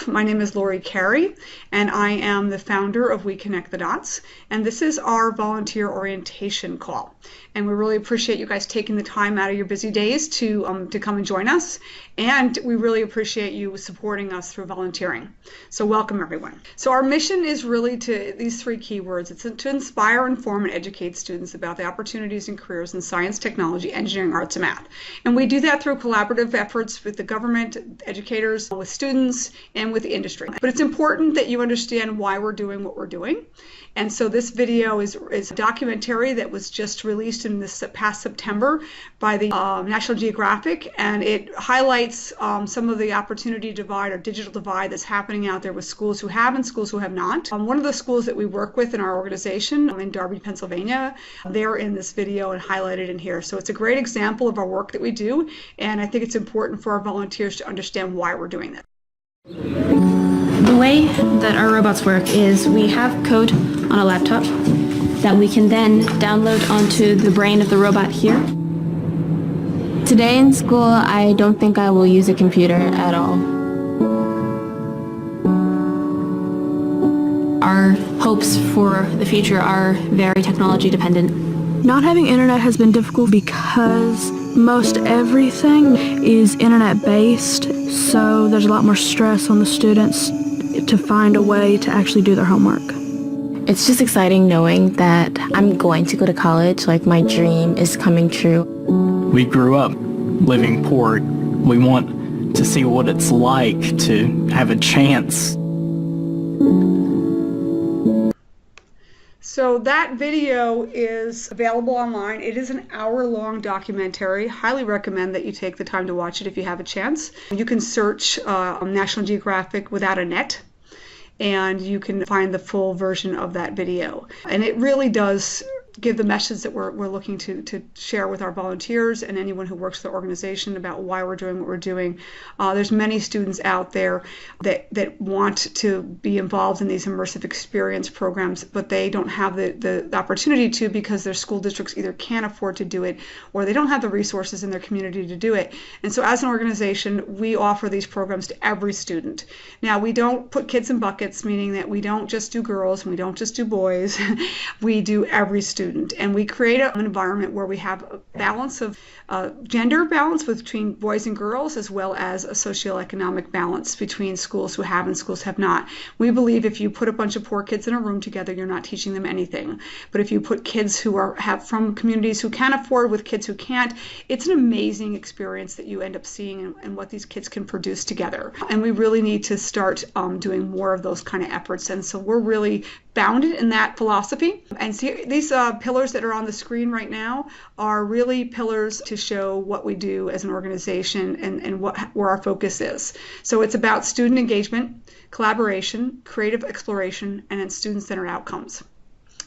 off. My name is Lori Carey, and I am the founder of We Connect the Dots. And this is our volunteer orientation call. And we really appreciate you guys taking the time out of your busy days to come and join us. And we really appreciate you supporting us through volunteering. So welcome, everyone. So our mission is really to these three keywords. It's to inspire, inform, and educate students about the opportunities and careers in science, technology, engineering, arts, and math. And we do that through collaborative efforts with the government, educators, with students, and with the industry. But it's important that you understand why we're doing what we're doing. And so this video is a documentary that was just released in this past September by the National Geographic, and it highlights some of the opportunity divide or digital divide that's happening out there with schools who have and schools who have not. One of the schools that we work with in our organization in Darby, Pennsylvania, they're in this video and highlighted in here. So it's a great example of our work that we do, and I think it's important for our volunteers to understand why we're doing this. The way that our robots work is we have code on a laptop that we can then download onto the brain of the robot here. Today in school, I don't think I will use a computer at all. Our hopes for the future are very technology dependent. Not having internet has been difficult because most everything is internet based, so there's a lot more stress on the students to find a way to actually do their homework. It's just exciting knowing that I'm going to go to college, like my dream is coming true. We grew up living poor. We want to see what it's like to have a chance. So that video is available online. It is an hour-long documentary. Highly recommend that you take the time to watch it if you have a chance. You can search National Geographic without a net, and you can find the full version of that video. And it really does give the message that we're looking to share with our volunteers and anyone who works for the organization about why we're doing what we're doing. There's many students out there that want to be involved in these immersive experience programs, but they don't have the opportunity to because their school districts either can't afford to do it or they don't have the resources in their community to do it. And so as an organization, we offer these programs to every student. Now, we don't put kids in buckets, meaning that we don't just do girls and we don't just do boys. We do every student. And we create an environment where we have a balance of gender balance between boys and girls, as well as a socioeconomic balance between schools who have and schools have not. We believe if you put a bunch of poor kids in a room together, you're not teaching them anything. But if you put kids who have from communities who can afford with kids who can't, it's an amazing experience that you end up seeing and what these kids can produce together. And we really need to start doing more of those kind of efforts. And so we're really bounded in that philosophy. And see, these pillars that are on the screen right now are really pillars to show what we do as an organization and where our focus is. So it's about student engagement, collaboration, creative exploration, and then student-centered outcomes.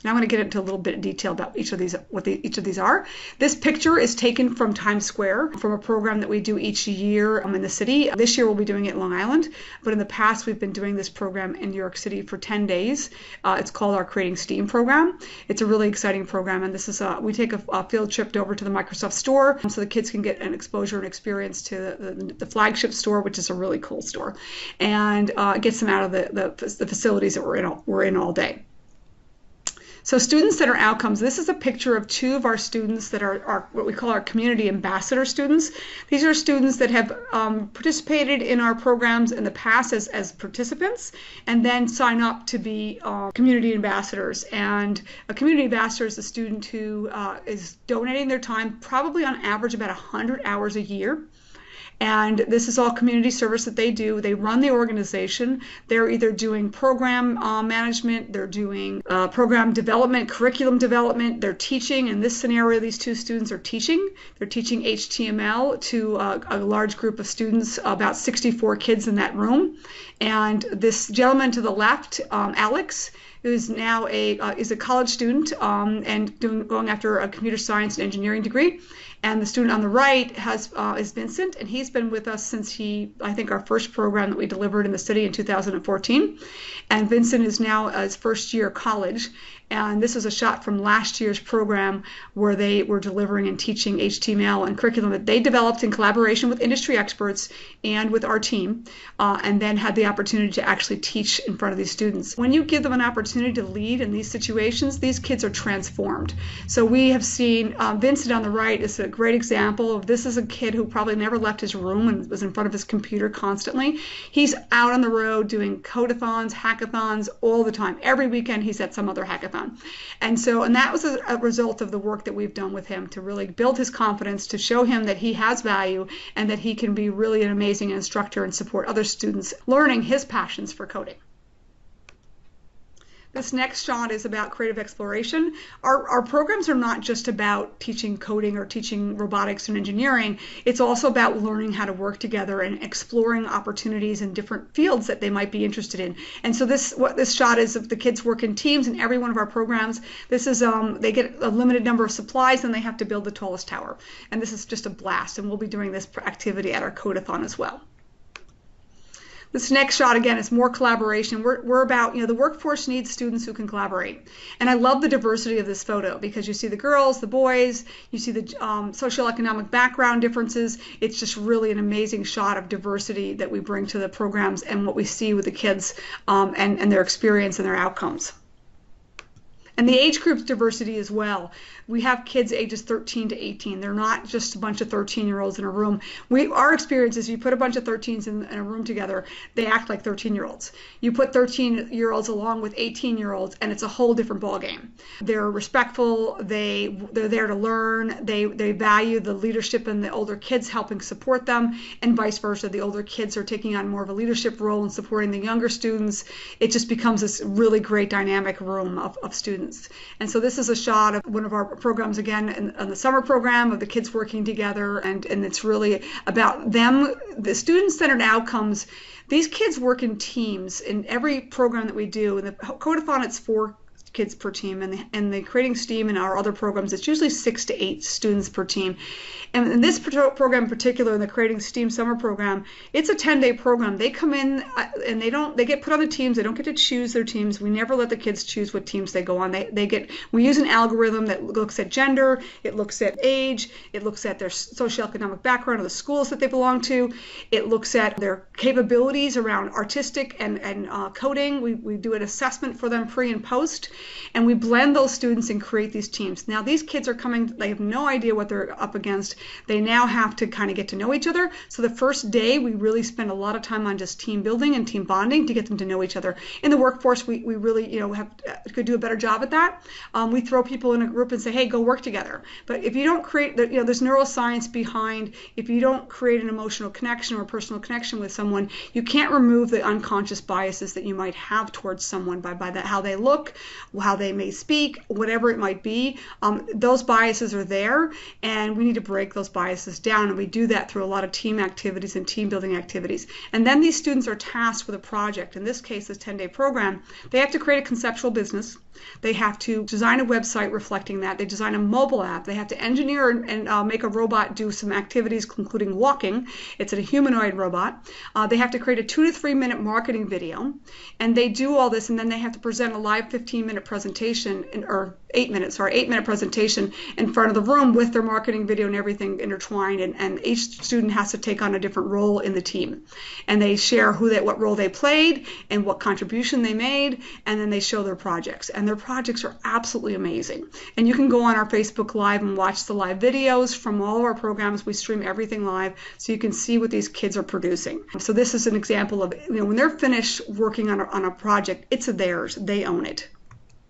Now I'm going to get into a little bit of detail about each of these, what each of these are. This picture is taken from Times Square from a program that we do each year in the city. This year we'll be doing it in Long Island, but in the past we've been doing this program in New York City for 10 days. It's called our Creating STEAM program. It's a really exciting program, and this is we take a field trip over to the Microsoft store so the kids can get an exposure and experience to the flagship store, which is a really cool store, and it gets them out of the facilities that we're in all day. So student-centered outcomes, this is a picture of two of our students that are what we call our community ambassador students. These are students that have participated in our programs in the past as participants and then sign up to be community ambassadors. And a community ambassador is a student who is donating their time probably on average about 100 hours a year. And this is all community service that they do. They run the organization. They're either doing program management, they're doing program development, curriculum development, they're teaching. In this scenario, these two students are teaching. They're teaching HTML to a large group of students, about 64 kids in that room. And this gentleman to the left, Alex, who's now is a college student and going after a computer science and engineering degree. And the student on the right is Vincent, and he's been with us since I think our first program that we delivered in the city in 2014. And Vincent is now his first year of college, And this is a shot from last year's program where they were delivering and teaching HTML and curriculum that they developed in collaboration with industry experts and with our team, and then had the opportunity to actually teach in front of these students. When you give them an opportunity to lead in these situations, these kids are transformed. So we have seen Vincent on the right is a great example of this. Is a kid who probably never left his room and was in front of his computer constantly. He's out on the road doing Code-A-Thons, hackathons all the time. Every weekend he's at some other hackathon. And that was a result of the work that we've done with him to really build his confidence, to show him that he has value and that he can be really an amazing instructor and support other students learning his passions for coding. This next shot is about creative exploration. Our programs are not just about teaching coding or teaching robotics and engineering. It's also about learning how to work together and exploring opportunities in different fields that they might be interested in. And so what this shot is of the kids work in teams in every one of our programs. This is they get a limited number of supplies and they have to build the tallest tower. And this is just a blast. And we'll be doing this activity at our Code-A-Thon as well. This next shot, again, is more collaboration. We're about, the workforce needs students who can collaborate. And I love the diversity of this photo because you see the girls, the boys, you see the socioeconomic background differences. It's just really an amazing shot of diversity that we bring to the programs and what we see with the kids and their experience and their outcomes. And the age group's diversity as well. We have kids ages 13 to 18. They're not just a bunch of 13-year-olds in a room. Our experience is you put a bunch of 13s in a room together, they act like 13-year-olds. You put 13-year-olds along with 18-year-olds, and it's a whole different ballgame. They're respectful. They're there to learn. They value the leadership in the older kids helping support them, and vice versa. The older kids are taking on more of a leadership role and supporting the younger students. It just becomes this really great dynamic room of students. And so this is a shot of one of our programs, again, in the summer program, of the kids working together, and it's really about them, the student-centered outcomes. These kids work in teams in every program that we do. In the Code-A-Thon, it's 4 kids per team, and the Creating STEAM and our other programs, it's usually 6 to 8 students per team. And in this program in particular, in the Creating STEAM summer program, it's a 10-day program. They come in and they get put on the teams. They don't get to choose their teams. We never let the kids choose what teams they go on. We use an algorithm that looks at gender, it looks at age, it looks at their socioeconomic background or the schools that they belong to. It looks at their capabilities around artistic and coding. We do an assessment for them pre and post. And we blend those students and create these teams. Now these kids are coming, they have no idea what they're up against. They now have to kind of get to know each other. So the first day we really spend a lot of time on just team building and team bonding to get them to know each other. In the workforce, we really could do a better job at that. We throw people in a group and say, hey, go work together. But if you don't create, there's neuroscience behind, if you don't create an emotional connection or a personal connection with someone, you can't remove the unconscious biases that you might have towards someone by how they look, how they may speak, whatever it might be. Those biases are there, and we need to break those biases down, and we do that through a lot of team activities and team building activities. And then these students are tasked with a project. In this case, this 10-day program, they have to create a conceptual business. They have to design a website reflecting that. They design a mobile app. They have to engineer and make a robot do some activities, including walking. It's a humanoid robot. They have to create a 2 to 3 minute marketing video, and they do all this, and then they have to present a live 15-minute presentation, or 8-minute presentation in front of the room with their marketing video and everything intertwined. And each student has to take on a different role in the team, and they share what role they played and what contribution they made, and then they show their projects. And their projects are absolutely amazing. And you can go on our Facebook Live and watch the live videos from all of our programs. We stream everything live, so you can see what these kids are producing. So this is an example of, when they're finished working on a project, it's theirs. They own it.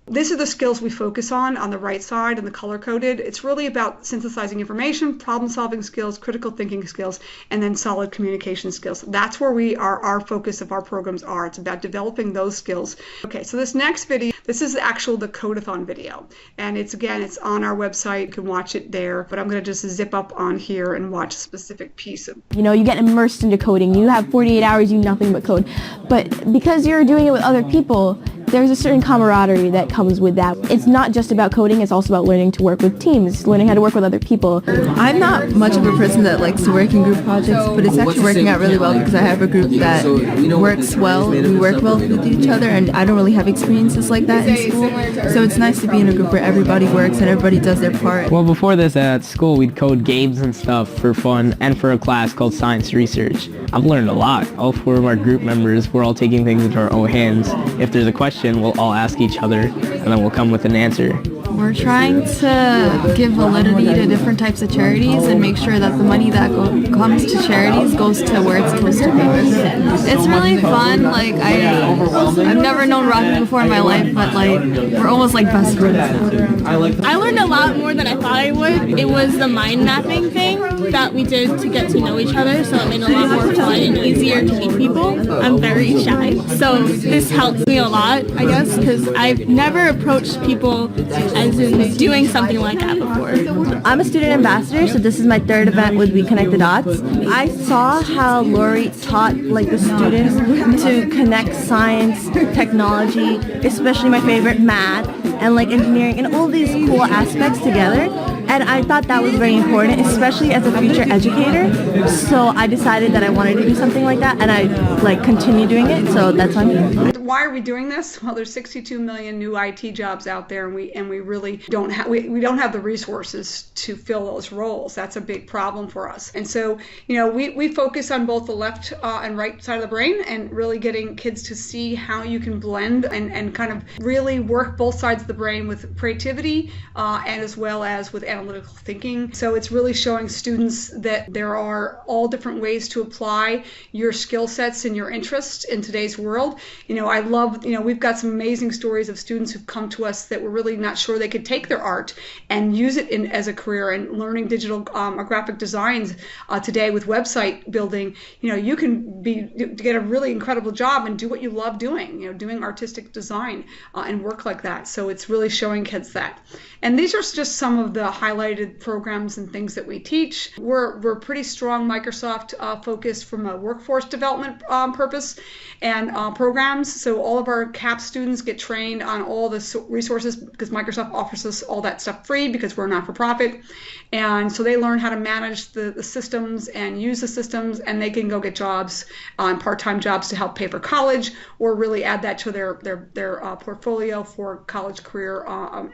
These are the skills we focus on the right side and the color-coded. It's really about synthesizing information, problem-solving skills, critical thinking skills, and then solid communication skills. That's where our focus of our programs are. It's about developing those skills. Okay, so this next video, this is the Code-A-Thon video. And it's on our website. You can watch it there. But I'm going to just zip up on here and watch a specific piece of. You get immersed into coding. You have 48 hours, you do nothing but code. But because you're doing it with other people, there's a certain camaraderie that comes with that. It's not just about coding, it's also about learning to work with teams, learning how to work with other people. I'm not much of a person that likes to work in group projects, but it's actually working out really well because I have a group that works well. We work well with each other, and I don't really have experiences like that. that in school. So it's nice to be in a group where everybody works and everybody does their part. Well, before this at school, we'd code games and stuff for fun and for a class called Science Research. I've learned a lot. All 4 of our group members, we're all taking things into our own hands. If there's a question, we'll all ask each other, and then we'll come with an answer. We're trying to give validity to different types of charities and make sure that the money that comes to charities goes to where it's supposed to be. It's really fun. Like I've never known Rocky before in my life, but like we're almost like best friends now. I learned a lot more than I thought I would. It was the mind mapping thing that we did to get to know each other, so it made it a lot more fun and easier to meet people. I'm very shy, so this helps me a lot, I guess, because I've never approached people as in doing something like that before. I'm a student ambassador, so this is my 3rd event with We Connect the Dots. I saw how Lori taught like the students to connect science, technology, especially my favorite, math, and like engineering, and all these cool aspects together. And I thought that was very important, especially as a future educator. So I decided that I wanted to do something like that, and I like continue doing it. So that's why I'm here. Why are we doing this? Well, there's 62 million new IT jobs out there, and we really don't have we don't have the resources to fill those roles. That's a big problem for us. And so, we focus on both the left and right side of the brain, and really getting kids to see how you can blend and kind of really work both sides of the brain with creativity and as well as with analytical thinking. So it's really showing students that there are all different ways to apply your skill sets and your interests in today's world. I love, we've got some amazing stories of students who've come to us that were really not sure they could take their art and use it as a career, and learning digital or graphic designs today with website building. You can get a really incredible job and do what you love doing, doing artistic design and work like that. So it's really showing kids that. And these are just some of the highlighted programs and things that we teach. We're pretty strong Microsoft focused from a workforce development purpose and programs. So all of our CAP students get trained on all the resources because Microsoft offers us all that stuff free because we're not for profit. And so they learn how to manage the systems and use the systems, and they can go get jobs, part-time jobs to help pay for college, or really add that to their portfolio for college career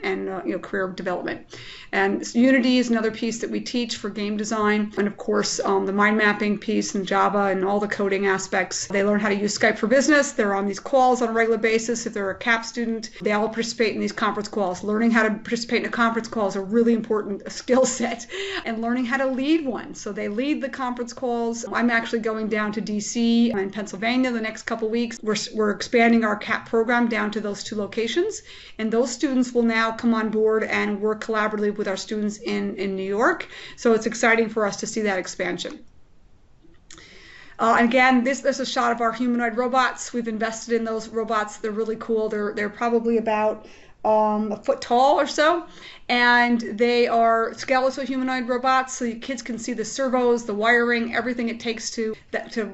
and career development. And Unity is another piece that we teach for game design, and of course the mind mapping piece in Java and all the coding aspects. They learn how to use Skype for Business. They're on these calls on a regular basis. If they're a CAP student, they all participate in these conference calls. Learning how to participate in a conference call is a really important skill set, and learning how to lead one. So they lead the conference calls. I'm actually going down to DC in Pennsylvania the next couple weeks. We're expanding our CAP program down to those 2 locations, and those students will now come on board and work collaboratively with our students in New York. So it's exciting for us to see that expansion. Again, this is a shot of our humanoid robots. We've invested in those robots. They're really cool. They're probably about a foot tall or so, and they are skeletal humanoid robots, so kids can see the servos, the wiring, everything it takes to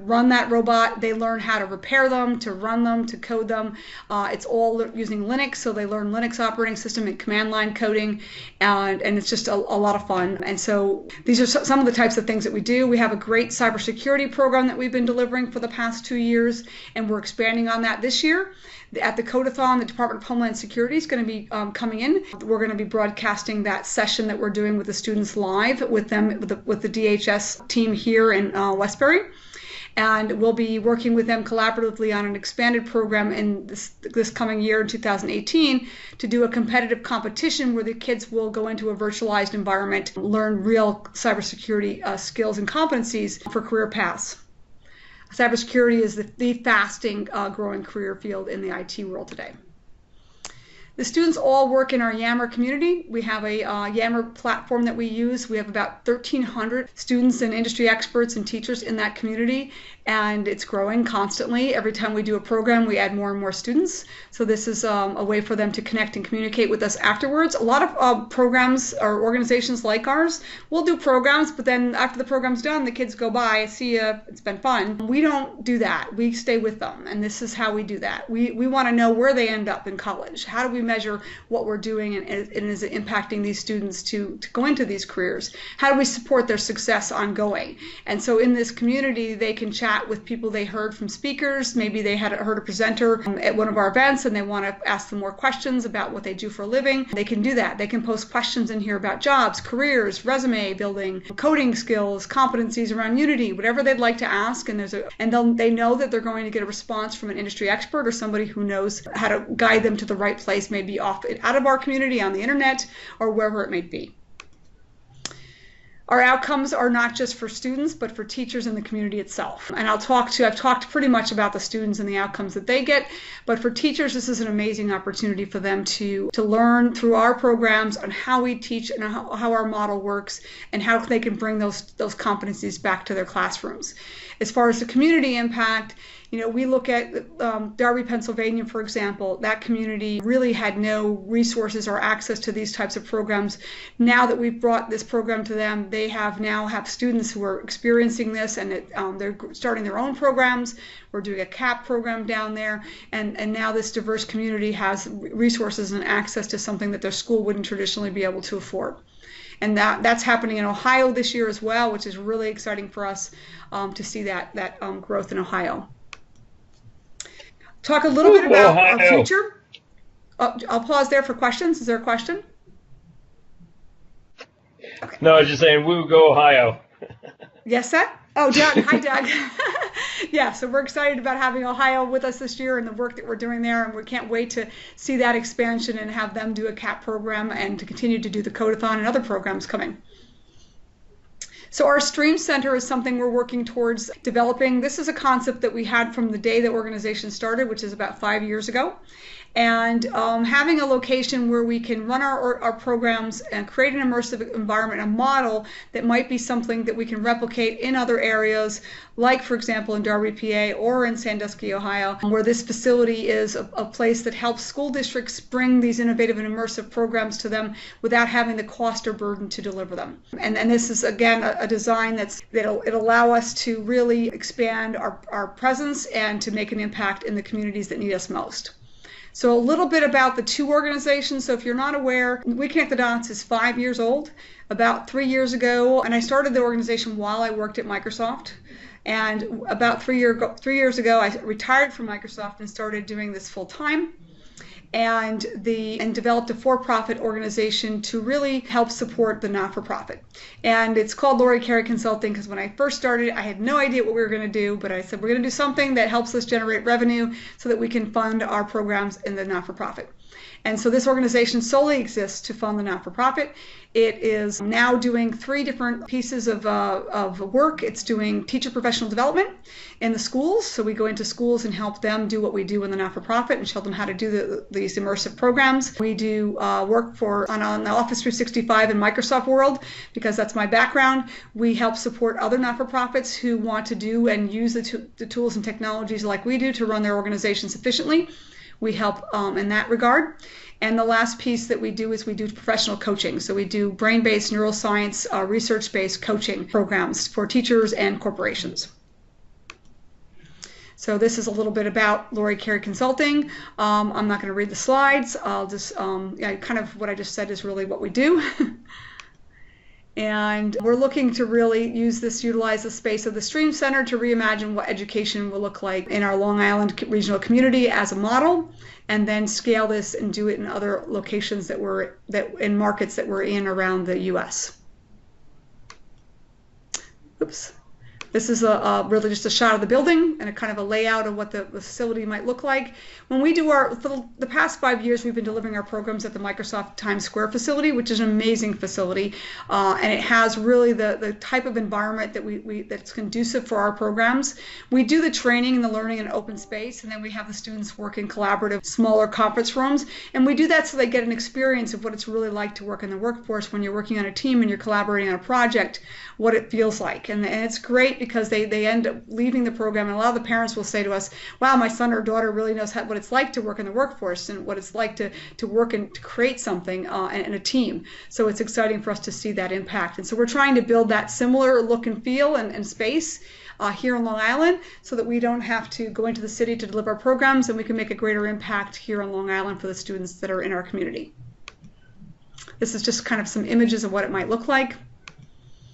run that robot. They learn how to repair them, to run them, to code them. It's all using Linux, so they learn Linux operating system and command line coding, and it's just a lot of fun. And so these are some of the types of things that we do. We have a great cybersecurity program that we've been delivering for the past 2 years, and we're expanding on that this year. At the Code-A-Thon, the Department of Homeland Security is going to be coming in. We're going to be broadcasting that session that we're doing with the students live with them, with the DHS team here in Westbury. And we'll be working with them collaboratively on an expanded program in this coming year, in 2018, to do a competitive competition where the kids will go into a virtualized environment, learn real cybersecurity skills and competencies for career paths. Cybersecurity is the fastest growing career field in the IT world today. The students all work in our Yammer community. We have a Yammer platform that we use. We have about 1,300 students and industry experts and teachers in that community, and it's growing constantly. Every time we do a program, we add more and more students. So this is a way for them to connect and communicate with us afterwards. A lot of programs or organizations like ours will do programs, but then after the program's done, the kids go by, see ya, it's been fun. We don't do that. We stay with them, and this is how we do that. We want to know where they end up in college. How do we measure what we're doing and is it impacting these students to go into these careers? How do we support their success ongoing? And so in this community, they can chat with people they heard from speakers. Maybe they had heard a presenter at one of our events and they want to ask them more questions about what they do for a living. They can do that. They can post questions in here about jobs, careers, resume building, coding skills, competencies around Unity, whatever they'd like to ask. And they know that they're going to get a response from an industry expert or somebody who knows how to guide them to the right place, maybe out of our community, on the internet, or wherever it may be. Our outcomes are not just for students, but for teachers in the community itself. And I've talked pretty much about the students and the outcomes that they get, but for teachers, this is an amazing opportunity for them to learn through our programs on how we teach and how our model works and how they can bring those competencies back to their classrooms. As far as the community impact, we look at Darby, Pennsylvania, for example. That community really had no resources or access to these types of programs. Now that we've brought this program to them, they now have students who are experiencing this, and they're starting their own programs. We're doing a CAP program down there, and now this diverse community has resources and access to something that their school wouldn't traditionally be able to afford. And that's happening in Ohio this year as well, which is really exciting for us to see that growth in Ohio. Talk a little bit about our future. I'll pause there for questions. Is there a question? Okay. No, I was just saying, woo, go Ohio. Yes, sir? Oh, Doug. Hi, Doug. Yeah, so we're excited about having Ohio with us this year and the work that we're doing there, and we can't wait to see that expansion and have them do a CAP program and to continue to do the Code-A-Thon and other programs coming. So our Stream Center is something we're working towards developing. This is a concept that we had from the day the organization started, which is about 5 years ago. And having a location where we can run our programs and create an immersive environment, a model that might be something that we can replicate in other areas, like, for example, in Darby, PA, or in Sandusky, Ohio, where this facility is a place that helps school districts bring these innovative and immersive programs to them without having the cost or burden to deliver them. And this is, again, a design that'll allow us to really expand our presence and to make an impact in the communities that need us most. So a little bit about the two organizations. So if you're not aware, We Connect the Dots is 5 years old, about 3 years ago, and I started the organization while I worked at Microsoft. And about 3 years ago, I retired from Microsoft and started doing this full time, and developed a for-profit organization to really help support the not-for-profit. And it's called Lori Carey Consulting because when I first started, I had no idea what we were going to do, but I said we're going to do something that helps us generate revenue so that we can fund our programs in the not-for-profit. And so this organization solely exists to fund the not-for-profit. It is now doing 3 different pieces of work. It's doing teacher professional development in the schools. So we go into schools and help them do what we do in the not-for-profit and show them how to do these immersive programs. We do work on the Office 365 and Microsoft world because that's my background. We help support other not-for-profits who want to do and use the tools and technologies like we do to run their organizations efficiently. We help in that regard. And the last piece that we do is we do professional coaching. So we do brain-based neuroscience, research-based coaching programs for teachers and corporations. So this is a little bit about Lori Carey Consulting. I'm not going to read the slides. I'll just, kind of what I just said is really what we do. And we're looking to really utilize the space of the Stream Center to reimagine what education will look like in our Long Island regional community as a model, and then scale this and do it in other locations in markets that we're in around the U.S. Oops. This is really just a shot of the building and a kind of a layout of what the facility might look like. When we do for the past 5 years, we've been delivering our programs at the Microsoft Times Square facility, which is an amazing facility, and it has really the type of environment that's conducive for our programs. We do the training and the learning in open space, and then we have the students work in collaborative, smaller conference rooms, and we do that so they get an experience of what it's really like to work in the workforce when you're working on a team and you're collaborating on a project, what it feels like, and it's great because they end up leaving the program, and a lot of the parents will say to us, wow, my son or daughter really knows what it's like to work in the workforce and what it's like to work and to create something in a team. So it's exciting for us to see that impact. And so we're trying to build that similar look and feel and space here on Long Island, so that we don't have to go into the city to deliver our programs, and we can make a greater impact here on Long Island for the students that are in our community. This is just kind of some images of what it might look like.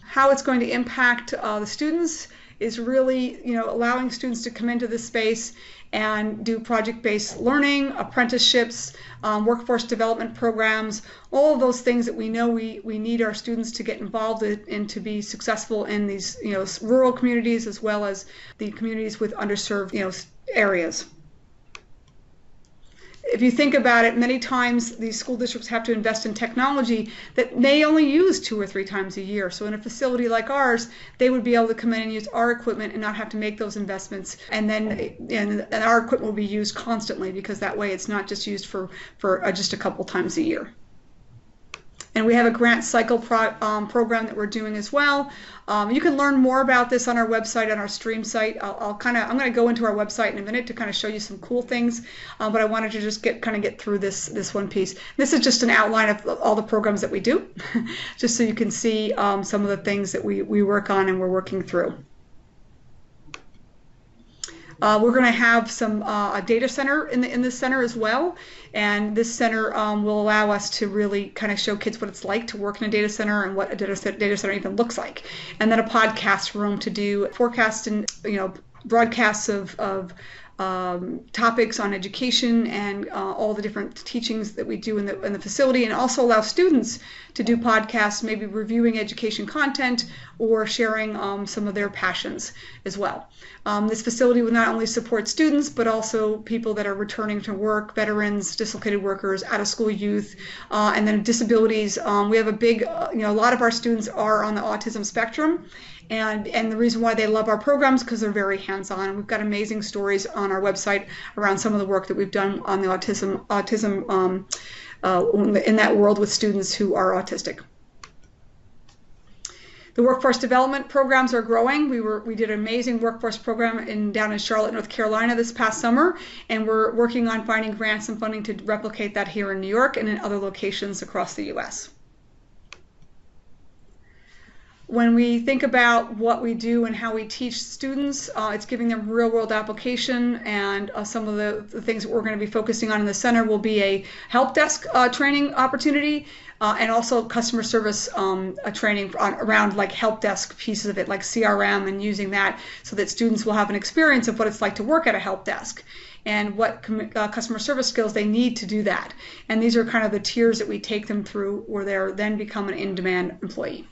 How it's going to impact the students is really, allowing students to come into this space and do project-based learning, apprenticeships, workforce development programs, all of those things that we know we need our students to get involved in and to be successful in these, rural communities as well as the communities with underserved, areas. If you think about it, many times these school districts have to invest in technology that they only use 2 or 3 times a year. So in a facility like ours, they would be able to come in and use our equipment and not have to make those investments. And then our equipment will be used constantly, because that way it's not just used for just a couple times a year. And we have a grant cycle program that we're doing as well. You can learn more about this on our website, on our stream site. I'm going to go into our website in a minute to kind of show you some cool things, but I wanted to just get through this one piece. This is just an outline of all the programs that we do, just so you can see some of the things that we work on and we're working through. We're going to have a data center in this center as well, and this center will allow us to really kind of show kids what it's like to work in a data center and what a data center even looks like, and then a podcast room to do forecasts and broadcasts of topics on education and all the different teachings that we do in the facility, and also allow students to do podcasts, maybe reviewing education content or sharing some of their passions as well. This facility will not only support students, but also people that are returning to work, veterans, dislocated workers, out-of-school youth, and then disabilities. We have a lot of our students are on the autism spectrum. And the reason why they love our programs because they're very hands-on. We've got amazing stories on our website around some of the work that we've done on the autism in that world with students who are autistic. The workforce development programs are growing. We did an amazing workforce program down in Charlotte, North Carolina this past summer, and we're working on finding grants and funding to replicate that here in New York and in other locations across the U.S. When we think about what we do and how we teach students, it's giving them real-world application, and some of the things that we're going to be focusing on in the center will be a help desk training opportunity, and also customer service training around like help desk pieces of it, like CRM, and using that so that students will have an experience of what it's like to work at a help desk and what customer service skills they need to do that. And these are kind of the tiers that we take them through where they're then become an in-demand employee.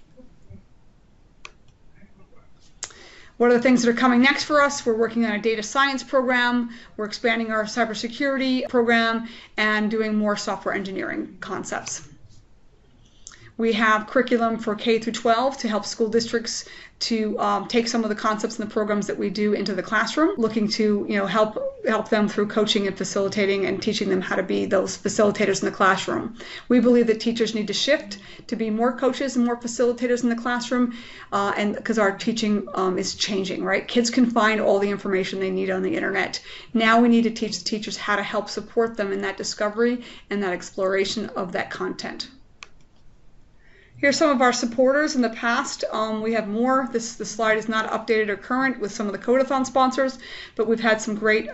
What are the things that are coming next for us? We're working on a data science program, we're expanding our cybersecurity program, and doing more software engineering concepts. We have curriculum for K through 12 to help school districts to take some of the concepts and the programs that we do into the classroom, looking to help them through coaching and facilitating and teaching them how to be those facilitators in the classroom. We believe that teachers need to shift to be more coaches and more facilitators in the classroom, and because our teaching is changing, right? Kids can find all the information they need on the internet. Now we need to teach the teachers how to help support them in that discovery and that exploration of that content. Here's some of our supporters in the past. We have more. This slide is not updated or current with some of the Code-A-Thon sponsors, but we've had some great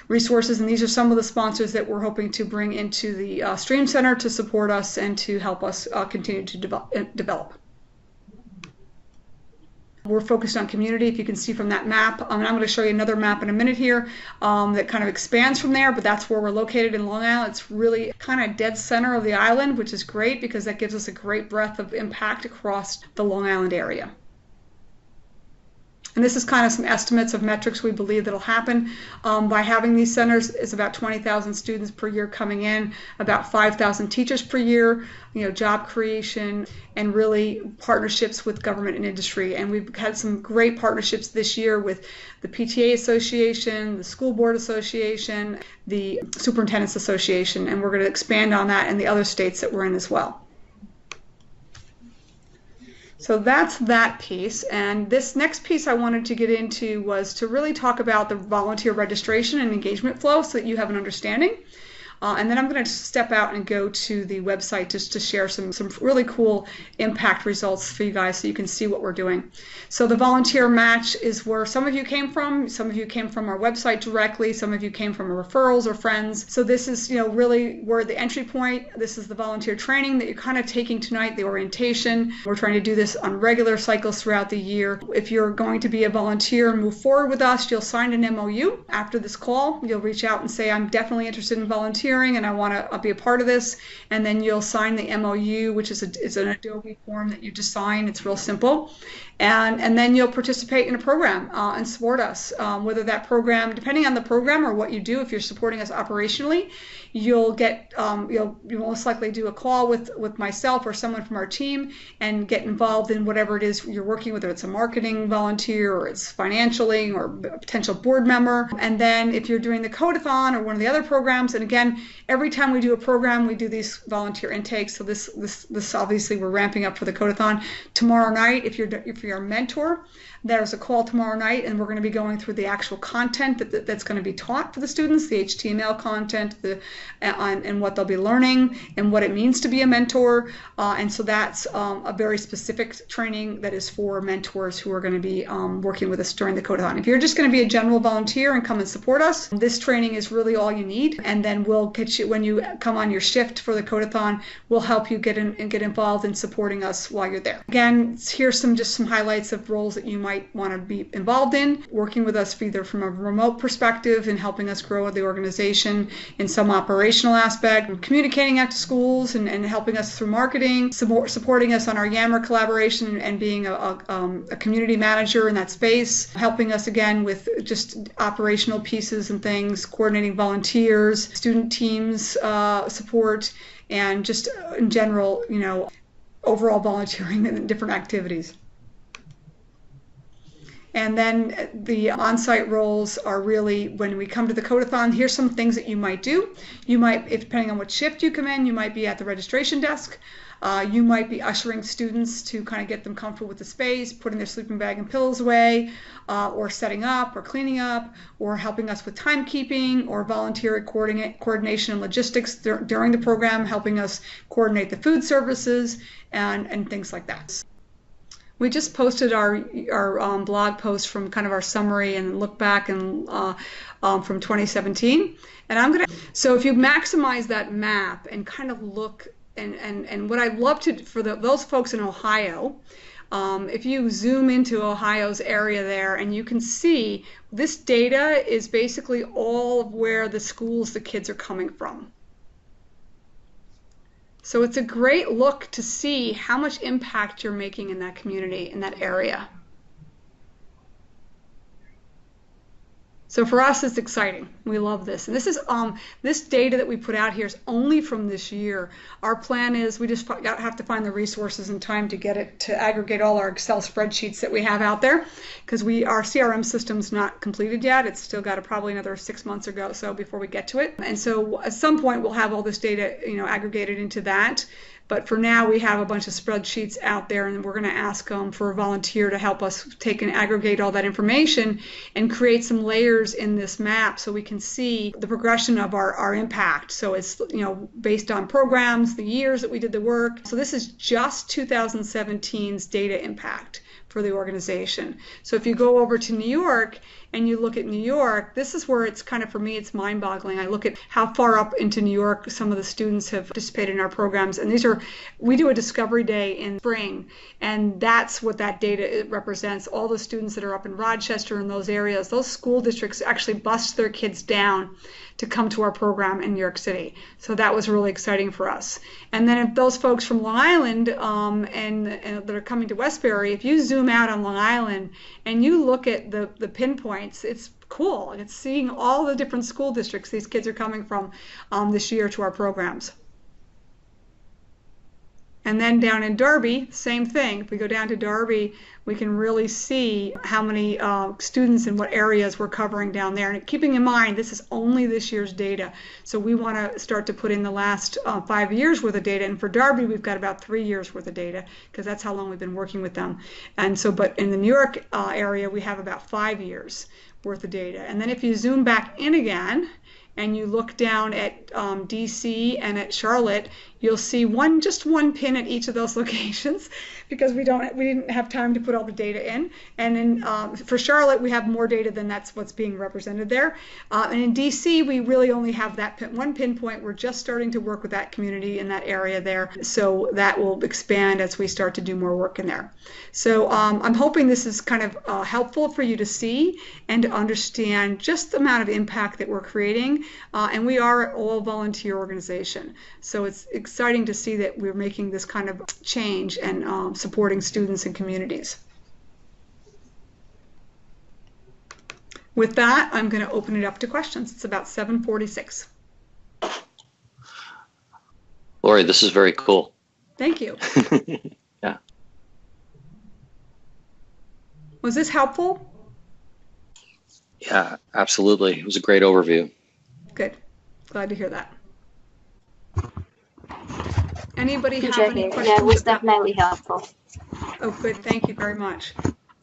resources, and these are some of the sponsors that we're hoping to bring into the Stream Center to support us and to help us continue to develop. We're focused on community, if you can see from that map. And I'm going to show you another map in a minute here that kind of expands from there, but that's where we're located in Long Island. It's really kind of dead center of the island, which is great because that gives us a great breadth of impact across the Long Island area. And this is kind of some estimates of metrics we believe that'll happen by having these centers. Is about 20,000 students per year coming in, about 5,000 teachers per year, job creation, and really partnerships with government and industry. And we've had some great partnerships this year with the PTA Association, the School Board Association, the Superintendents Association, and we're going to expand on that in the other states that we're in as well. So that's that piece. And this next piece I wanted to get into was to really talk about the volunteer registration and engagement flow so that you have an understanding. And then I'm going to step out and go to the website just to share some really cool impact results for you guys so you can see what we're doing. So the volunteer match is where some of you came from. Some of you came from our website directly. Some of you came from referrals or friends. So this is, really where the entry point. This is the volunteer training that you're kind of taking tonight, the orientation. We're trying to do this on regular cycles throughout the year. If you're going to be a volunteer and move forward with us, you'll sign an MOU after this call. You'll reach out and say, I'm definitely interested in volunteering and I want to be a part of this, and then you'll sign the MOU, which is an Adobe form that you just sign. It's real simple, and then you'll participate in a program and support us. Whether that program, depending on the program or what you do, if you're supporting us operationally, you'll get you'll most likely do a call with myself or someone from our team and get involved in whatever it is you're working with, whether it's a marketing volunteer or it's financially or a potential board member. And then if you're doing the Code-A-Thon or one of the other programs, and again, every time we do a program, we do these volunteer intakes. So this obviously we're ramping up for the Code-A-Thon. Tomorrow night, if you're a mentor, there's a call tomorrow night, and we're going to be going through the actual content that's going to be taught for the students, the HTML content, and what they'll be learning, and what it means to be a mentor. And so that's a very specific training that is for mentors who are going to be working with us during the Code-A-Thon. If you're just going to be a general volunteer and come and support us, this training is really all you need. And then we'll get you, when you come on your shift for the Code-A-Thon, we'll help you get involved in supporting us while you're there. Again, here's just some highlights of roles that you might want to be involved in, working with us either from a remote perspective and helping us grow the organization in some operational aspect, communicating out to schools and helping us through marketing, supporting us on our Yammer collaboration and being a community manager in that space, helping us again with just operational pieces and things, coordinating volunteers, student teams support, and just in general, overall volunteering and different activities. And then the on-site roles are really, when we come to the Code-A-Thon, here's some things that you might do. You might, depending on what shift you come in, you might be at the registration desk. You might be ushering students to kind of get them comfortable with the space, putting their sleeping bag and pillows away, or setting up, or cleaning up, or helping us with timekeeping, or volunteer coordination and logistics during the program, helping us coordinate the food services and things like that. We just posted our blog post from kind of our summary and look back and from 2017. And so if you maximize that map and kind of look, and what I'd love to, for those folks in Ohio, if you zoom into Ohio's area there, and you can see this data is basically all of where the schools the kids are coming from. So it's a great look to see how much impact you're making in that community, in that area. So for us, it's exciting. We love this. And this is this data that we put out here is only from this year. Our plan is we just have to find the resources and time to get it, to aggregate all our Excel spreadsheets that we have out there, because our CRM system's not completed yet. It's still got probably another 6 months or so before we get to it. And so at some point we'll have all this data, aggregated into that. But for now, we have a bunch of spreadsheets out there, and we're going to ask for a volunteer to help us take and aggregate all that information and create some layers in this map so we can see the progression of our impact. So it's based on programs, the years that we did the work. So this is just 2017's data impact for the organization. So if you go over to New York and you look at New York, this is where it's kind of, for me, it's mind-boggling. I look at how far up into New York some of the students have participated in our programs, and we do a discovery day in spring, and that's what that data represents. All the students that are up in Rochester and those areas, those school districts actually bust their kids down to come to our program in New York City. So that was really exciting for us. And then if those folks from Long Island and that are coming to Westbury, if you zoom out on Long Island and you look at the pinpoints, it's cool. It's seeing all the different school districts these kids are coming from this year to our programs. And then down in Derby, same thing. If we go down to Derby, we can really see how many students in what areas we're covering down there. And keeping in mind, this is only this year's data. So we want to start to put in the last 5 years worth of data. And for Derby, we've got about 3 years worth of data because that's how long we've been working with them. And so, but in the New York area, we have about 5 years worth of data. And then if you zoom back in again, and you look down at DC and at Charlotte, you'll see just one pin at each of those locations because we didn't have time to put all the data in. And in, for Charlotte, we have more data than that's what's being represented there. And in DC, we really only have that one pinpoint. We're just starting to work with that community in that area there. So that will expand as we start to do more work in there. So I'm hoping this is kind of helpful for you to see and to understand just the amount of impact that we're creating. And we are an all-volunteer organization. So it's exciting to see that we're making this kind of change and supporting students and communities. With that, I'm going to open it up to questions. It's about 7:46. Lori, this is very cool. Thank you. Yeah. Was this helpful? Yeah, absolutely. It was a great overview. Good. Glad to hear that. Anybody have any questions? Yeah, it was definitely helpful. Oh, good. Thank you very much.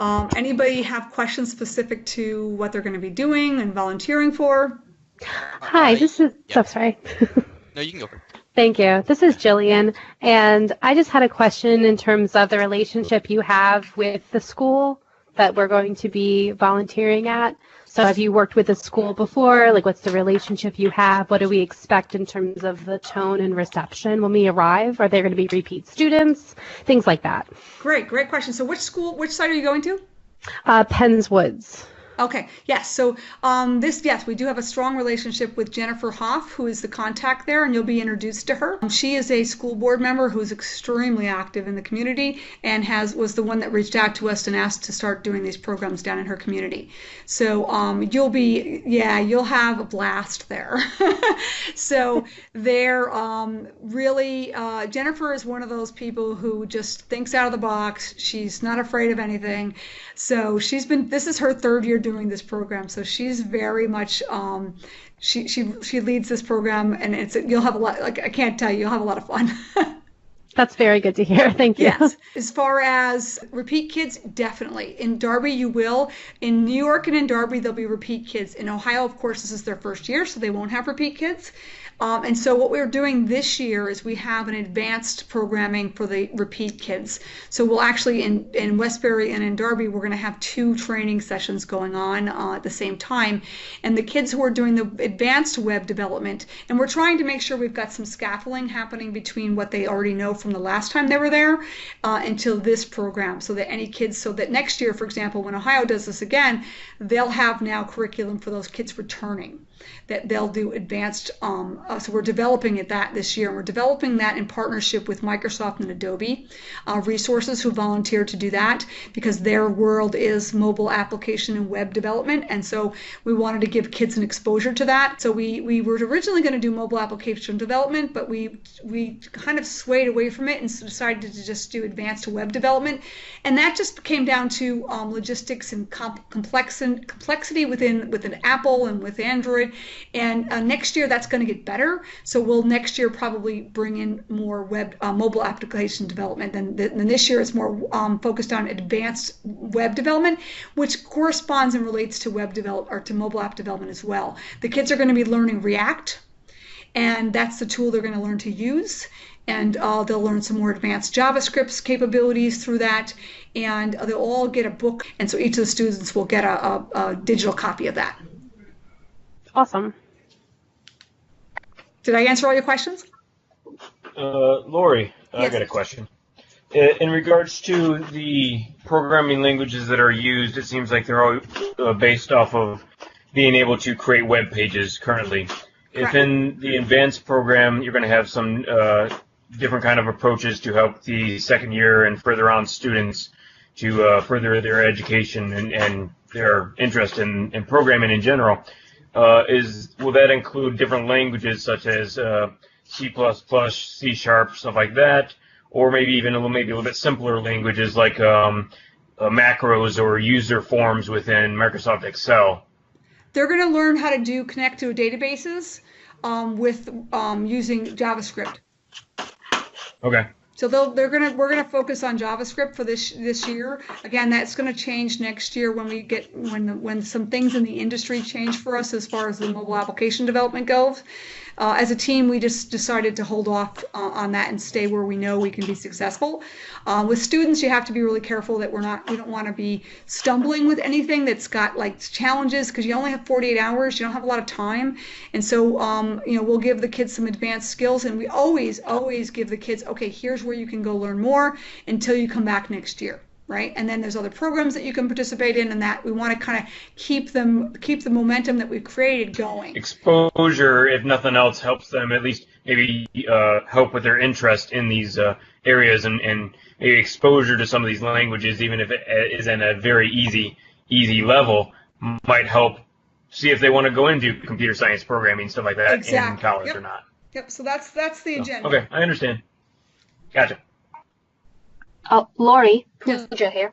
Anybody have questions specific to what they're going to be doing and volunteering for? Hi, this is, yeah. oh, sorry. No, you can go for it. Thank you. This is Jillian, and I just had a question in terms of the relationship you have with the school that we're going to be volunteering at. So have you worked with a school before? Like, what's the relationship you have? What do we expect in terms of the tone and reception when we arrive? Are there going to be repeat students? Things like that. Great question. So which site are you going to? Penns Woods. Okay, yes. So yes, we do have a strong relationship with Jennifer Hoff, who is the contact there, and you'll be introduced to her. She is a school board member who's extremely active in the community and was the one that reached out to us and asked to start doing these programs down in her community. So you'll have a blast there. So they're really, Jennifer is one of those people who just thinks out of the box. She's not afraid of anything. So this is her third year doing this program, so she's very much she leads this program, and you'll have a lot, like, I can't tell you, you'll have a lot of fun. That's very good to hear. Thank you. Yes. As far as repeat kids, definitely. In Derby, you will. In New York and in Derby, there'll be repeat kids. In Ohio, of course, this is their first year, so they won't have repeat kids. And so what we're doing this year is we have an advanced programming for the repeat kids. So we'll actually, in Westbury and in Derby, we're going to have 2 training sessions going on at the same time. And the kids who are doing the advanced web development, and we're trying to make sure we've got some scaffolding happening between what they already know from the last time they were there until this program, so that next year, for example, when Ohio does this again, they'll have now curriculum for those kids returning, that they'll do advanced, so we're developing this year, and we're developing that in partnership with Microsoft and Adobe resources who volunteered to do that, because their world is mobile application and web development, and so we wanted to give kids an exposure to that. So we were originally going to do mobile application development, but we kind of swayed away from it and decided to just do advanced web development, and that just came down to logistics and complexity within Apple and with Android. And next year that's going to get better. So we'll next year probably bring in more mobile application development than this year. It's more focused on advanced web development, which corresponds and relates to to mobile app development as well. The kids are going to be learning React, and that's the tool they're going to learn to use. And they'll learn some more advanced JavaScript capabilities through that, and they'll all get a book, and so each of the students will get a digital copy of that. Awesome. Did I answer all your questions? Lori, Yes. I got a question. In regards to the programming languages that are used, it seems like they're all based off of being able to create web pages currently. If in the advanced program you're going to have some different kind of approaches to help the second year and further on students to further their education and their interest in programming in general, will that include different languages such as C++, C#, stuff like that? or maybe even maybe a little bit simpler languages like macros or user forms within Microsoft Excel? They're going to learn how to connect to databases with using JavaScript. Okay. So we're gonna focus on JavaScript for this year. Again, that's going to change next year when some things in the industry change for us as far as the mobile application development goes. As a team, we just decided to hold off on that and stay where we know we can be successful. With students, you have to be really careful that we don't want to be stumbling with anything that's got like challenges, because you only have 48 hours. You don't have a lot of time, and so we'll give the kids some advanced skills, and we always give the kids, okay, here's where you can go learn more until you come back next year. Right, and then there's other programs that you can participate in, and that we want to kind of keep the momentum that we've created going. Exposure, if nothing else, helps them at least maybe help with their interest in these areas, and maybe exposure to some of these languages, even if it isn't a very easy level, might help see if they want to go into computer science programming, stuff like that, in college or not. Yep. So that's the agenda. Okay, I understand. Gotcha. Oh, Lori, Yes. Pooja here.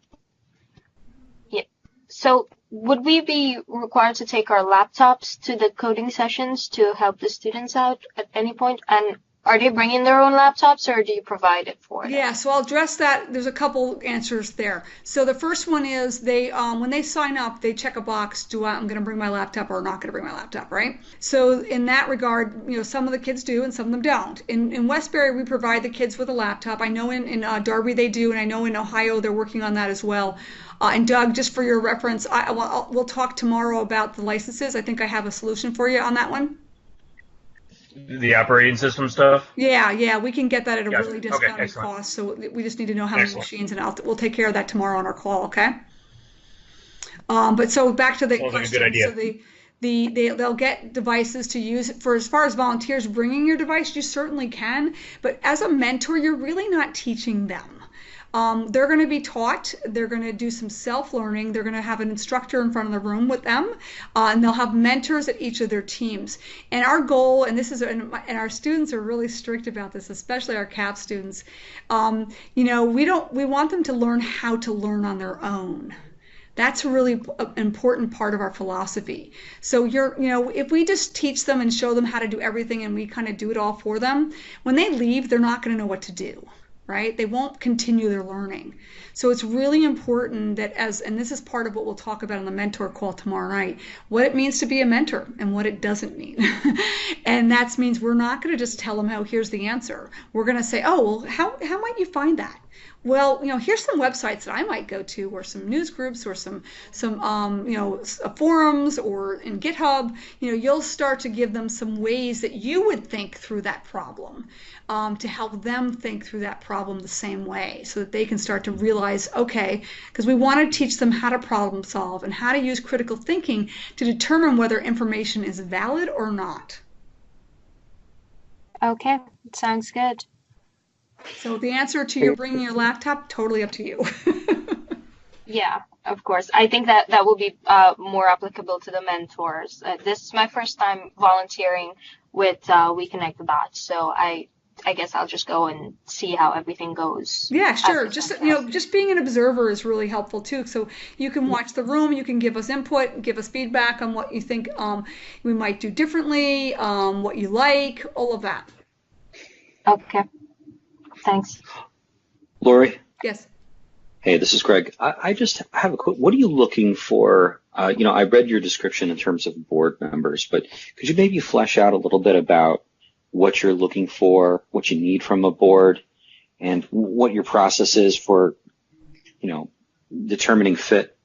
Yeah. So, would we be required to take our laptops to the coding sessions to help the students out at any point? And are they bringing their own laptops, or do you provide it for them? Yeah, so I'll address that. There's a couple answers there. So the first one is they when they sign up, they check a box, I'm going to bring my laptop or not going to bring my laptop, right? So in that regard, some of the kids do and some of them don't. In Westbury, we provide the kids with a laptop. I know in Darby they do, and I know in Ohio they're working on that as well. And Doug, just for your reference, we'll talk tomorrow about the licenses. I think I have a solution for you on that one. The operating system stuff? Yeah, we can get that at a Gotcha. really discounted Okay, cost. So we just need to know how many machines, and we'll take care of that tomorrow on our call, okay? But so back to the Sounds like a question. good idea. So they'll get devices to use. For as far as volunteers bringing your device, you certainly can. But as a mentor, you're really not teaching them. They're going to be taught. They're going to do some self-learning. They're going to have an instructor in front of the room with them, and they'll have mentors at each of their teams. And our goal, and our students are really strict about this, especially our CAP students. We want them to learn how to learn on their own. That's a really important part of our philosophy. So if we just teach them and show them how to do everything, and we kind of do it all for them, when they leave, they're not going to know what to do. Right? They won't continue their learning. So it's really important that and this is part of what we'll talk about on the mentor call tomorrow night, what it means to be a mentor and what it doesn't mean. And that means we're not going to just tell them, here's the answer. We're going to say, how might you find that? Well, here's some websites that I might go to, or some news groups, or some forums, or in GitHub. You'll start to give them some ways that you would think through that problem, to help them think through that problem the same way, so that they can start to realize, okay, because we want to teach them how to problem solve and how to use critical thinking to determine whether information is valid or not. Okay, sounds good. So the answer to your bringing your laptop, totally up to you. Yeah, of course. I think that will be more applicable to the mentors. This is my first time volunteering with We Connect the Dots, so I guess I'll just go and see how everything goes. Yeah, sure. Just being an observer is really helpful too. So you can watch the room, you can give us input, give us feedback on what you think we might do differently, what you like, all of that. Okay. Thanks. Lori? Yes. Hey, this is Greg. I just have a quick, what are you looking for? I read your description in terms of board members, but could you maybe flesh out a little bit about what you're looking for, what you need from a board, and what your process is for, determining fit?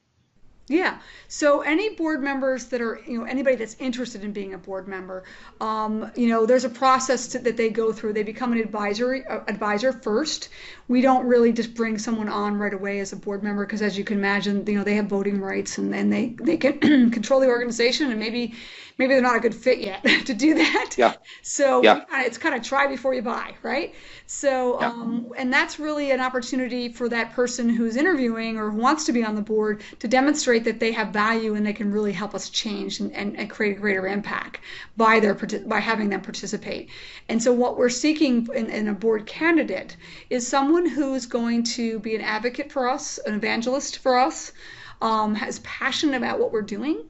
Yeah. So any board members that are, anybody that's interested in being a board member, there's a process that they go through. They become an advisor first. We don't really just bring someone on right away as a board member, because as you can imagine, they have voting rights, and then they can control the organization, and maybe they're not a good fit yet to do that. Yeah. So yeah. It's kind of try before you buy, right? So, and that's really an opportunity for that person who's interviewing or who wants to be on the board to demonstrate demonstrate that they have value and they can really help us change and create a greater impact by having them participate. And so what we're seeking in a board candidate is someone who's going to be an advocate for us, an evangelist for us, has passion about what we're doing,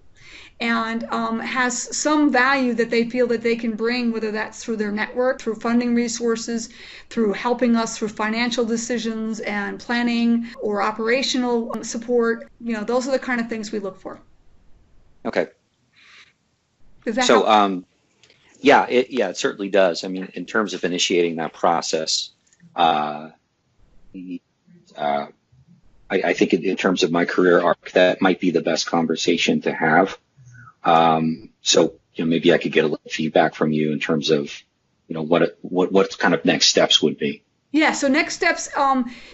and has some value that they feel that they can bring, whether that's through their network, through funding resources, through helping us through financial decisions and planning or operational support. Those are the kind of things we look for. Okay. Does that So, help? it certainly does. I mean, in terms of initiating that process, I think in terms of my career arc, that might be the best conversation to have. So maybe I could get a little feedback from you in terms of what kind of next steps would be. Yeah. So next steps.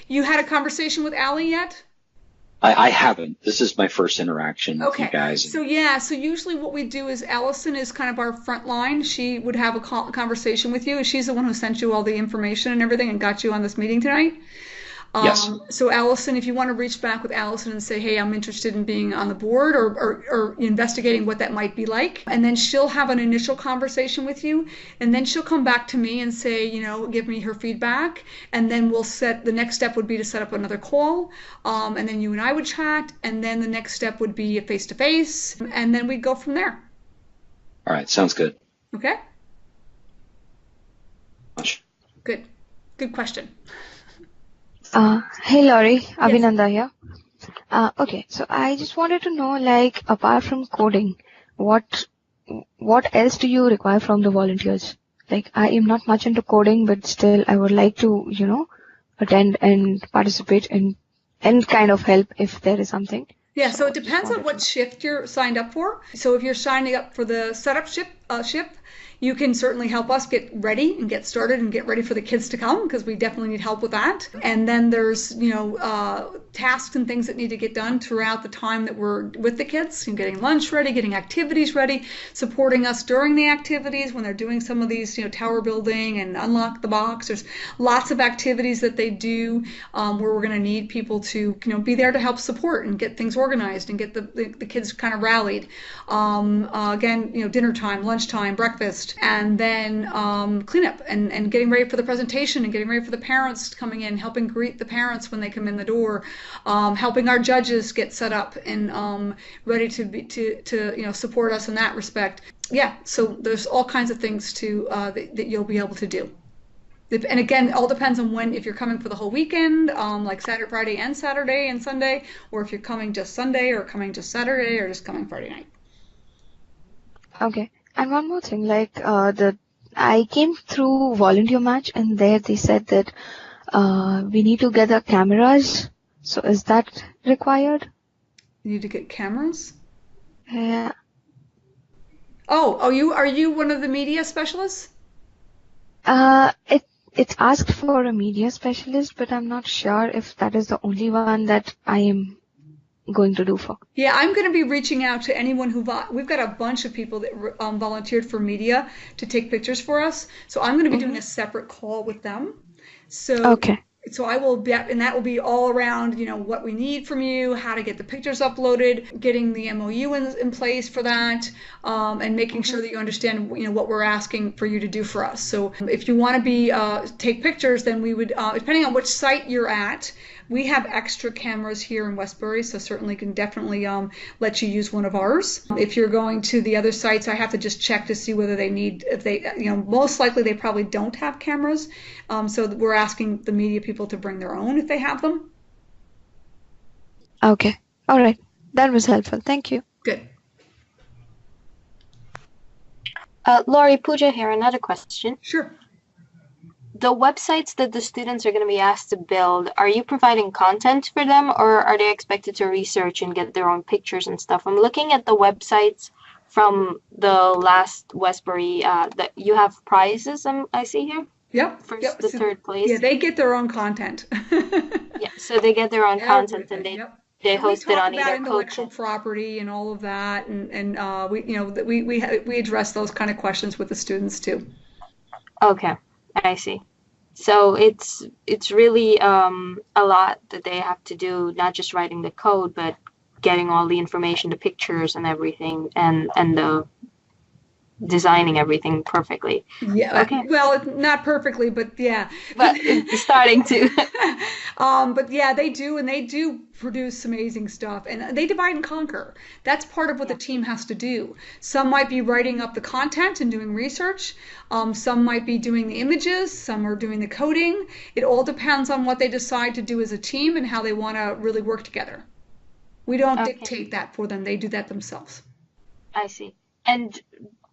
You had a conversation with Allie yet? I haven't. This is my first interaction with Okay. you guys. So usually what we do is Allison is kind of our front line. She would have a conversation with you, and she's the one who sent you all the information and everything and got you on this meeting tonight. Yes. So Allison, if you want to reach back with Allison and say, hey, I'm interested in being on the board or investigating what that might be like, and then she'll have an initial conversation with you, and then she'll come back to me and say, give me her feedback, and then the next step would be to set up another call, and then you and I would chat, and then the next step would be a face-to-face, and then we'd go from there. All right. Sounds good. Okay? Much. Good. Good question. Hey Laurie, Abhinanda here. Okay, so I just wanted to know, apart from coding, what else do you require from the volunteers? I am not much into coding, but still I would like to, attend and participate and kind of help if there is something. Yeah, so it depends on what shift you're signed up for. So if you're signing up for the setup shift, you can certainly help us get ready and get started and get ready for the kids to come, because we definitely need help with that. And then there's, tasks and things that need to get done throughout the time that we're with the kids, getting lunch ready, getting activities ready, supporting us during the activities when they're doing some of these, tower building and unlock the box. There's lots of activities that they do where we're going to need people to, be there to help support and get things organized and get the kids kind of rallied. Again, dinner time, lunchtime, breakfast, and then cleanup and getting ready for the presentation and getting ready for the parents coming in, helping greet the parents when they come in the door, helping our judges get set up and ready to support us in that respect. Yeah, so there's all kinds of things that you'll be able to do. And again, it all depends on if you're coming for the whole weekend, like Saturday, Friday, and Saturday and Sunday, or if you're coming just Sunday or coming just Saturday or just coming Friday night. Okay. And one more thing, I came through Volunteer Match, and there they said that we need to get the cameras. So is that required? You need to get cameras? Yeah. Oh, are you one of the media specialists? It's asked for a media specialist, but I'm not sure if that is the only one that I am going to do for. Yeah, I'm going to be reaching out to anyone we've got a bunch of people that volunteered for media to take pictures for us. So I'm going to be doing a separate call with them. So okay. So I will be, and that will be all around, what we need from you, how to get the pictures uploaded, getting the MOU in place for that, and making sure that you understand, what we're asking for you to do for us. So if you want to take pictures, then we would, depending on which site you're at, we have extra cameras here in Westbury, so certainly can definitely let you use one of ours. If you're going to the other sites, I have to just check to see whether most likely they probably don't have cameras. So we're asking the media people to bring their own if they have them. Okay. All right. That was helpful. Thank you. Good. Laurie, Pooja here. Another question. Sure. The websites that the students are going to be asked to build, are you providing content for them, or are they expected to research and get their own pictures and stuff? I'm looking at the websites from the last Westbury that you have prizes, I see here. Yep. First to third place. Yeah, they get their own content. Yeah, so they get their own content, and they host it on either Code-A-Thon. Intellectual property and all of that, and we address those kind of questions with the students too. Okay, I see. So it's really a lot that they have to do, not just writing the code, but getting all the information, the pictures and everything, and the designing everything perfectly. Yeah. Okay. Well, not perfectly, but yeah. But it's starting to. But yeah, they do, and they do produce amazing stuff, and they divide and conquer. That's part of what the team has to do. Some might be writing up the content and doing research. Some might be doing the images. Some are doing the coding. It all depends on what they decide to do as a team and how they want to really work together. We don't dictate that for them. They do that themselves. I see. And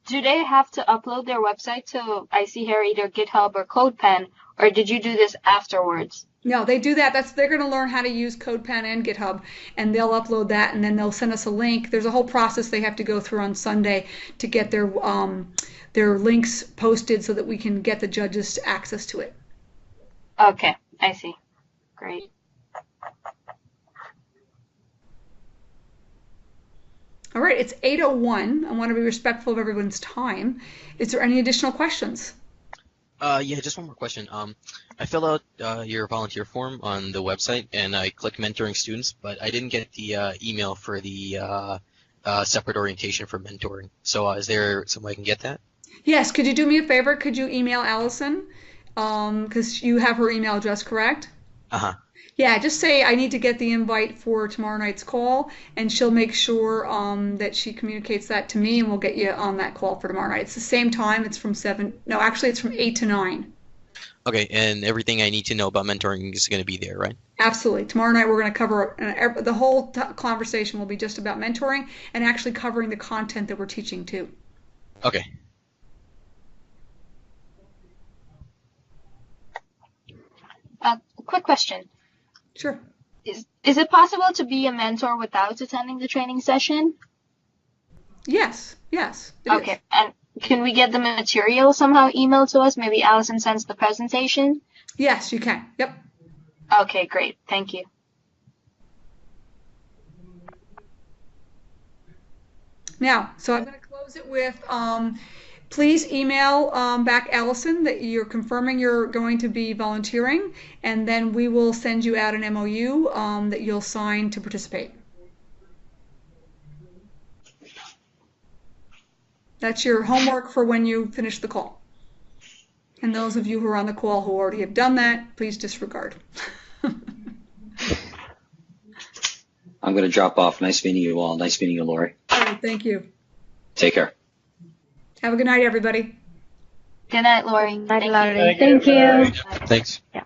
do they have to upload their website to, I see here, either GitHub or CodePen, or did you do this afterwards? No, they do that. They're going to learn how to use CodePen and GitHub, and they'll upload that, and then they'll send us a link. There's a whole process they have to go through on Sunday to get their links posted so that we can get the judges access to it. Okay, I see. Great. All right, it's 8:01. I want to be respectful of everyone's time. Is there any additional questions? Yeah, just one more question. I filled out your volunteer form on the website, and I clicked mentoring students, but I didn't get the email for the separate orientation for mentoring. So is there some way I can get that? Yes, could you do me a favor? Could you email Allison? Because you have her email address, correct? Uh-huh. Yeah, just say I need to get the invite for tomorrow night's call, and she'll make sure that she communicates that to me, and we'll get you on that call for tomorrow night. It's the same time. It's from 7. No, actually, it's from 8 to 9. Okay, and everything I need to know about mentoring is going to be there, right? Absolutely. Tomorrow night we're going to cover the whole conversation will be just about mentoring and actually covering the content that we're teaching too. Okay. Quick question. Sure. Is it possible to be a mentor without attending the training session? Yes. Yes. Okay. And can we get the material somehow emailed to us? Maybe Allison sends the presentation? Yes, you can. Yep. Okay, great. Thank you. Now, so I'm going to close it with please email back Allison that you're confirming you're going to be volunteering, and then we will send you out an MOU that you'll sign to participate. That's your homework for when you finish the call. And those of you who are on the call who already have done that, please disregard. I'm going to drop off. Nice meeting you all. Nice meeting you, Lori. All right, thank you. Take care. Have a good night, everybody. Good night, Lori. Night, Lori. Thank you. Thanks. Yeah.